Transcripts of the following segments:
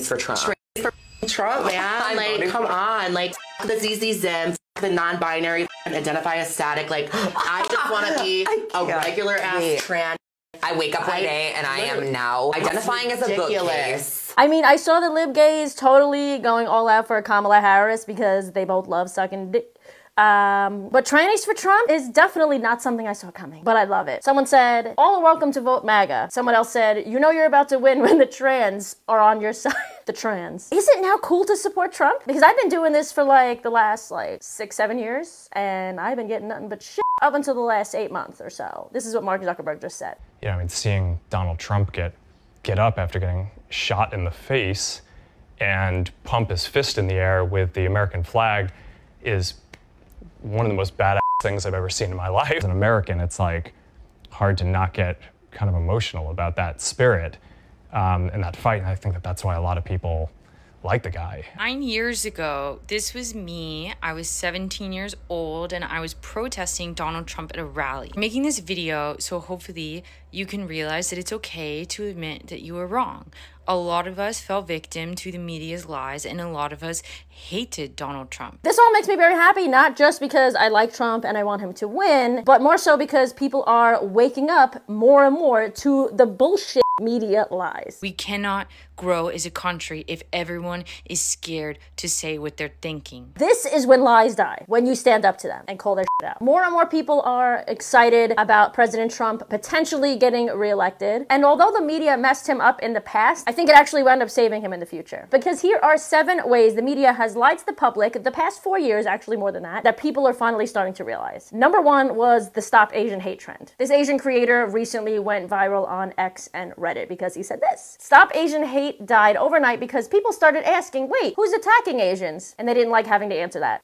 for Trump. For Trump, man. Like, come on. Like, the ZZ Zim, the non-binary, identify as static. Like, I just want to be a regular ass trans. I wake up one day and I am now identifying as a bookcase. I mean, I saw the lib gays totally going all out for Kamala Harris because they both love sucking dick. But trannies for Trump is definitely not something I saw coming, but I love it. Someone said, all are welcome to vote MAGA. Someone else said, you know you're about to win when the trans are on your side. The trans. Is it now cool to support Trump? Because I've been doing this for like the last like 6-7 years, and I've been getting nothing but shit up until the last 8 months or so. This is what Mark Zuckerberg just said. Yeah, I mean, seeing Donald Trump get up after getting shot in the face and pump his fist in the air with the American flag is one of the most badass things I've ever seen in my life. As an American, it's like hard to not get kind of emotional about that spirit and that fight. And I think that that's why a lot of people like the guy. 9 years ago, this was me. I was 17 years old and I was protesting Donald Trump at a rally. I'm making this video so hopefully you can realize that it's okay to admit that you were wrong. A lot of us fell victim to the media's lies and a lot of us hated Donald Trump. This all makes me very happy, not just because I like Trump and I want him to win, but more so because people are waking up more and more to the bullshit media lies. We cannot grow as a country if everyone is scared to say what they're thinking. This is when lies die, when you stand up to them and call their shit out. More and more people are excited about President Trump potentially getting reelected. And although the media messed him up in the past, I think it actually wound up saving him in the future. Because here are 7 ways the media has lied to the public the past 4 years, actually more than that people are finally starting to realize. Number 1 was the Stop Asian Hate trend. This Asian creator recently went viral on X and Reddit because he said this: Stop Asian Hate died overnight because people started asking, wait, who's attacking Asians? And they didn't like having to answer that.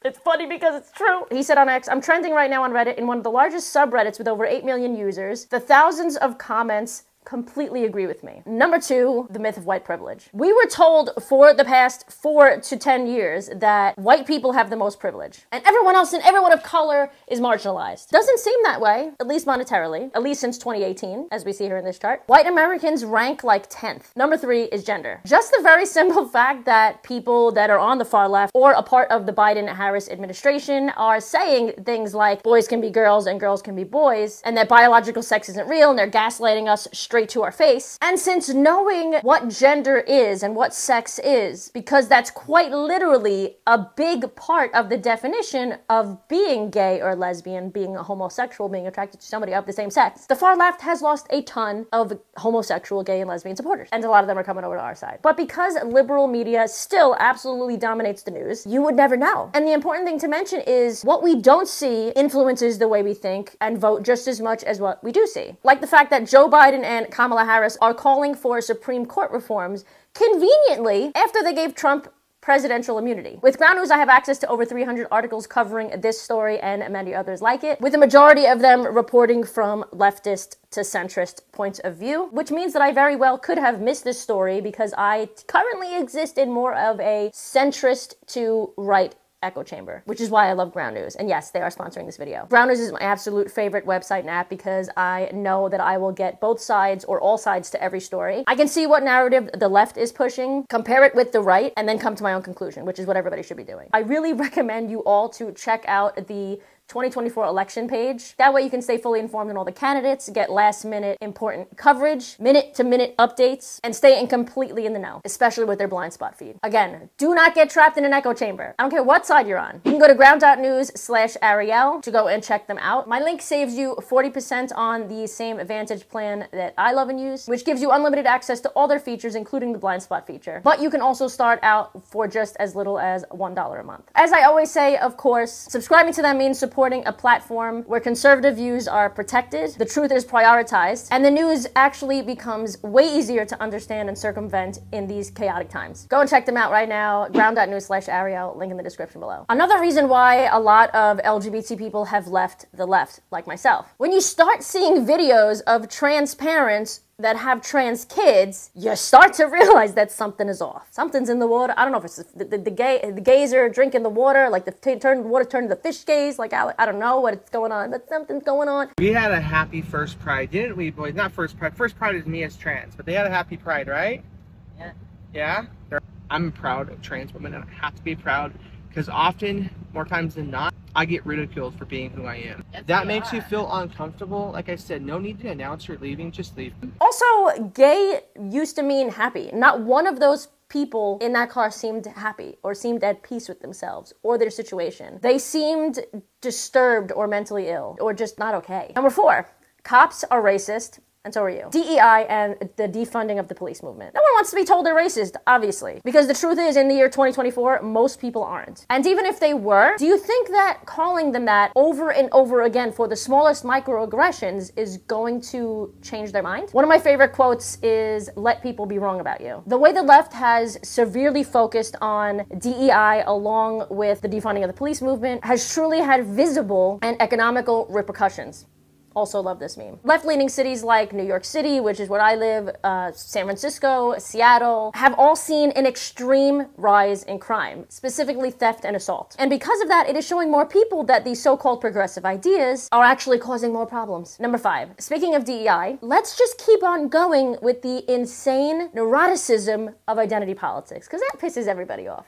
It's funny because it's true. He said on X, I'm trending right now on Reddit in one of the largest subreddits with over 8 million users. The thousands of comments completely agree with me. Number 2, the myth of white privilege. We were told for the past 4 to 10 years that white people have the most privilege and everyone else and everyone of color is marginalized. Doesn't seem that way, at least monetarily, at least since 2018, as we see here in this chart. White Americans rank like 10th. Number 3 is gender. Just the very simple fact that people that are on the far left or a part of the Biden-Harris administration are saying things like boys can be girls and girls can be boys, and that biological sex isn't real, and they're gaslighting us straight to our face. And since knowing what gender is and what sex is, because that's quite literally a big part of the definition of being gay or lesbian, being a homosexual, being attracted to somebody of the same sex, the far left has lost a ton of homosexual, gay, and lesbian supporters. And a lot of them are coming over to our side. But because liberal media still absolutely dominates the news, you would never know. And the important thing to mention is what we don't see influences the way we think and vote just as much as what we do see. Like the fact that Joe Biden and Kamala Harris are calling for Supreme Court reforms conveniently after they gave Trump presidential immunity. With Ground News, I have access to over 300 articles covering this story and many others like it, with the majority of them reporting from leftist to centrist points of view, which means that I very well could have missed this story because I currently exist in more of a centrist to right echo chamber, which is why I love Ground News. And yes, they are sponsoring this video. Ground News is my absolute favorite website and app because I know that I will get both sides or all sides to every story. I can see what narrative the left is pushing, compare it with the right, and then come to my own conclusion, which is what everybody should be doing. I really recommend you all to check out the 2024 election page. That way you can stay fully informed on all the candidates, get last minute important coverage, minute to minute updates, and stay completely in the know, especially with their blind spot feed. Again, do not get trapped in an echo chamber. I don't care what side you're on. You can go to ground.news/Arielle to go and check them out. My link saves you 40% on the same Advantage plan that I love and use, which gives you unlimited access to all their features, including the blind spot feature. But you can also start out for just as little as $1 a month. As I always say, of course, subscribing to them means supporting a platform where conservative views are protected, the truth is prioritized, and the news actually becomes way easier to understand and circumvent in these chaotic times. Go and check them out right now, ground.news/Arielle, link in the description below. Another reason why a lot of LGBT people have left the left, like myself. When you start seeing videos of trans parents that have trans kids, you start to realize that something is off. Something's in the water. I don't know if it's the gays are drinking the water, like the water turned to the fish gays, like I don't know what's going on, but something's going on. We had a happy first Pride, didn't we, boys? Not first Pride. First Pride is me as trans, but they had a happy Pride, right? Yeah. Yeah, I'm proud of trans women, and I have to be proud because often, more times than not, I get ridiculed for being who I am. Yes, that makes you feel uncomfortable. Like I said, no need to announce you're leaving, just leave. Also, gay used to mean happy. Not one of those people in that car seemed happy or seemed at peace with themselves or their situation. They seemed disturbed or mentally ill or just not okay. Number 4, cops are racist. And so are you. DEI and the defunding of the police movement. No one wants to be told they're racist, obviously. Because the truth is, in the year 2024, most people aren't. And even if they were, do you think that calling them that over and over again for the smallest microaggressions is going to change their mind? One of my favorite quotes is, "Let people be wrong about you." The way the left has severely focused on DEI along with the defunding of the police movement has truly had visible and economical repercussions. Also love this meme. Left-leaning cities like New York City, which is where I live, San Francisco, Seattle, have all seen an extreme rise in crime, specifically theft and assault. And because of that, it is showing more people that these so-called progressive ideas are actually causing more problems. Number 5, speaking of DEI, let's just keep on going with the insane neuroticism of identity politics, because that pisses everybody off.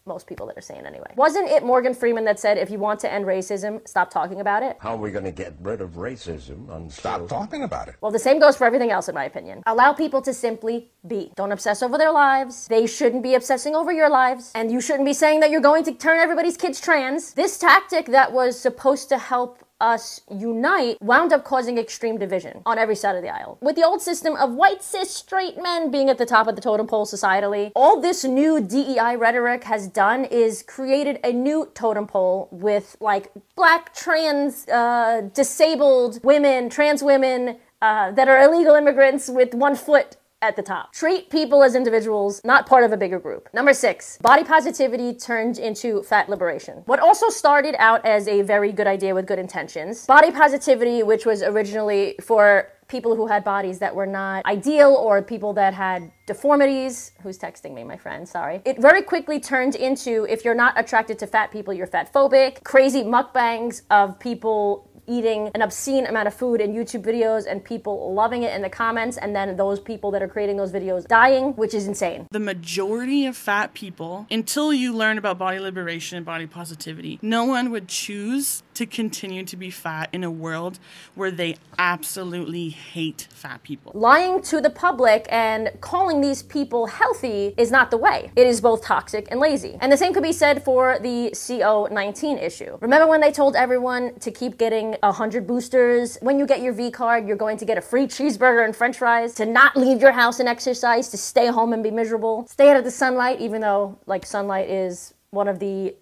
Most people that are saying anyway. Wasn't it Morgan Freeman that said, if you want to end racism, stop talking about it? How are we going to get rid of racism and stop talking about it? Well, the same goes for everything else, in my opinion. Allow people to simply be. Don't obsess over their lives. They shouldn't be obsessing over your lives. And you shouldn't be saying that you're going to turn everybody's kids trans. This tactic that was supposed to help us unite wound up causing extreme division on every side of the aisle. With the old system of white cis straight men being at the top of the totem pole societally, all this new DEI rhetoric has done is created a new totem pole with like black trans disabled women, trans women that are illegal immigrants with one foot at the top. Treat people as individuals, not part of a bigger group. Number 6, body positivity turned into fat liberation. What also started out as a very good idea with good intentions, body positivity, which was originally for people who had bodies that were not ideal or people that had deformities. Who's texting me? My friend, sorry. It very quickly turned into, if you're not attracted to fat people, you're fatphobic. Crazy mukbangs of people eating an obscene amount of food in YouTube videos and people loving it in the comments, and then those people that are creating those videos dying, which is insane. The majority of fat people, until you learn about body liberation and body positivity, no one would choose to continue to be fat in a world where they absolutely hate fat people. Lying to the public and calling these people healthy is not the way. It is both toxic and lazy. And the same could be said for the CO-19 issue. Remember when they told everyone to keep getting 100 boosters? When you get your V card, you're going to get a free cheeseburger and french fries, to not leave your house and exercise, to stay home and be miserable, stay out of the sunlight, even though like sunlight is one of the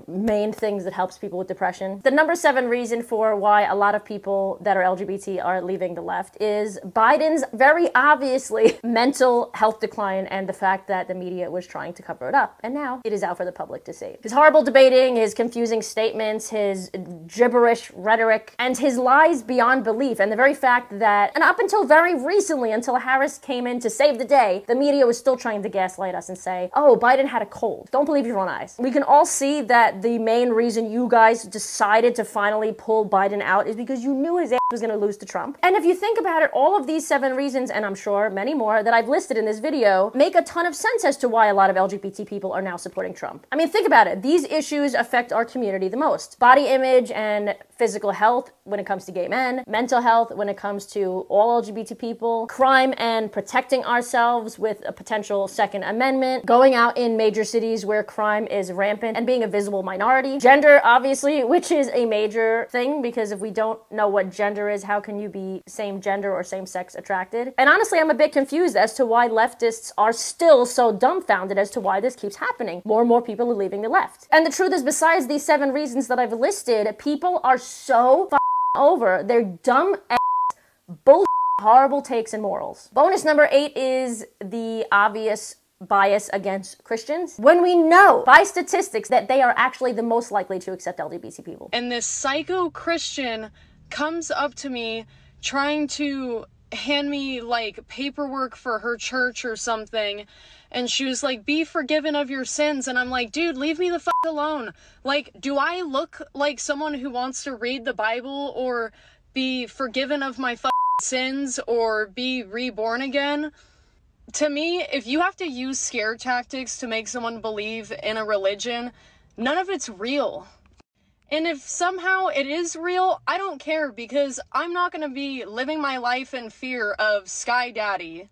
main things that helps people with depression. The number 7 reason for why a lot of people that are LGBT are leaving the left is Biden's very obviously mental health decline and the fact that the media was trying to cover it up. And now it is out for the public to see. His horrible debating, his confusing statements, his gibberish rhetoric, and his lies beyond belief. And the very fact that, and up until very recently, until Harris came in to save the day, the media was still trying to gaslight us and say, oh, Biden had a cold. Don't believe your own eyes. We can all see that the main reason you guys decided to finally pull Biden out is because you knew his ass was going to lose to Trump. And if you think about it, all of these 7 reasons, and I'm sure many more that I've listed in this video, make a ton of sense as to why a lot of LGBT people are now supporting Trump. I mean, think about it. These issues affect our community the most. Body image and physical health when it comes to gay men, mental health when it comes to all LGBT people, crime and protecting ourselves with a potential Second Amendment, going out in major cities where crime is rampant and being a visible minority, gender, obviously, which is a major thing, because if we don't know what gender is, how can you be same gender or same sex attracted? And honestly, I'm a bit confused as to why leftists are still so dumbfounded as to why this keeps happening. More and more people are leaving the left. And the truth is, besides these 7 reasons that I've listed, people are so over their dumb ass bullshit, horrible takes and morals. Bonus number 8 is the obvious bias against Christians, when we know by statistics that they are actually the most likely to accept LGBT people. And this psycho Christian comes up to me trying to hand me like paperwork for her church or something, and she was like, be forgiven of your sins, and I'm like, dude, leave me the fuck alone. Like, do I look like someone who wants to read the Bible or be forgiven of my sins or be reborn again? To me, if you have to use scare tactics to make someone believe in a religion, none of it's real. And if somehow it is real, I don't care, because I'm not going to be living my life in fear of Sky Daddy.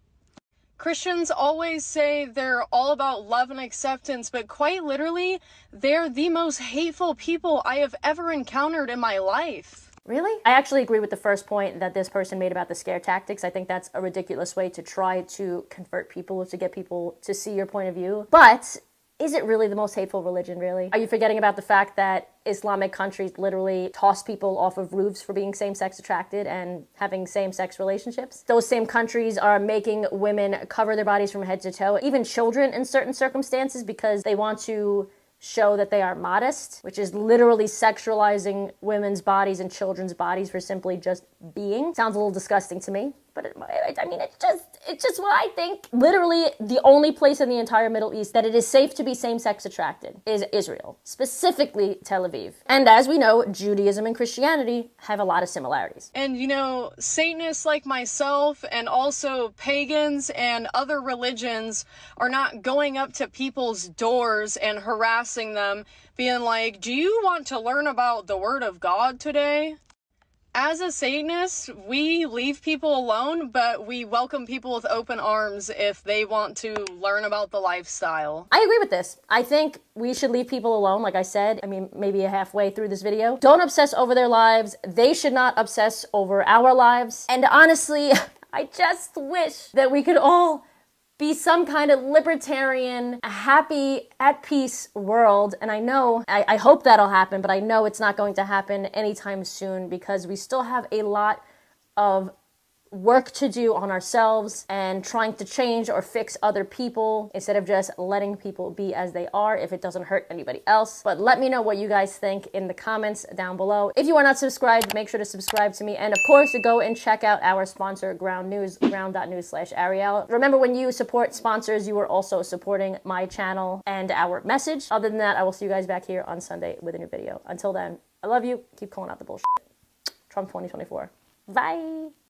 Christians always say they're all about love and acceptance, but quite literally, they're the most hateful people I have ever encountered in my life. Really? I actually agree with the first point that this person made about the scare tactics. I think that's a ridiculous way to try to convert people, to get people to see your point of view. But is it really the most hateful religion, really? Are you forgetting about the fact that Islamic countries literally toss people off of roofs for being same-sex attracted and having same-sex relationships? Those same countries are making women cover their bodies from head to toe, even children in certain circumstances, because they want to show that they are modest, which is literally sexualizing women's bodies and children's bodies for simply just being. Sounds a little disgusting to me, but I mean, it's just what I think. Literally, the only place in the entire Middle East that it is safe to be same-sex attracted is Israel, specifically Tel Aviv. And as we know, Judaism and Christianity have a lot of similarities. And you know, Satanists like myself and also pagans and other religions are not going up to people's doors and harassing them, being like, do you want to learn about the Word of God today? As a Satanist, we leave people alone, but we welcome people with open arms if they want to learn about the lifestyle. I agree with this. I think we should leave people alone, like I said. I mean, maybe halfway through this video. Don't obsess over their lives. They should not obsess over our lives. And honestly, I just wish that we could all be some kind of libertarian, happy, at peace world. And I know, I hope that'll happen, but I know it's not going to happen anytime soon, because we still have a lot of work to do on ourselves and trying to change or fix other people instead of just letting people be as they are if it doesn't hurt anybody else. But let me know what you guys think in the comments down below. If you are not subscribed, make sure to subscribe to me. And of course, go and check out our sponsor, Ground News, ground.news/Arielle. Remember, when you support sponsors, you are also supporting my channel and our message. Other than that, I will see you guys back here on Sunday with a new video. Until then, I love you. Keep calling out the bullshit. Trump 2024. Bye.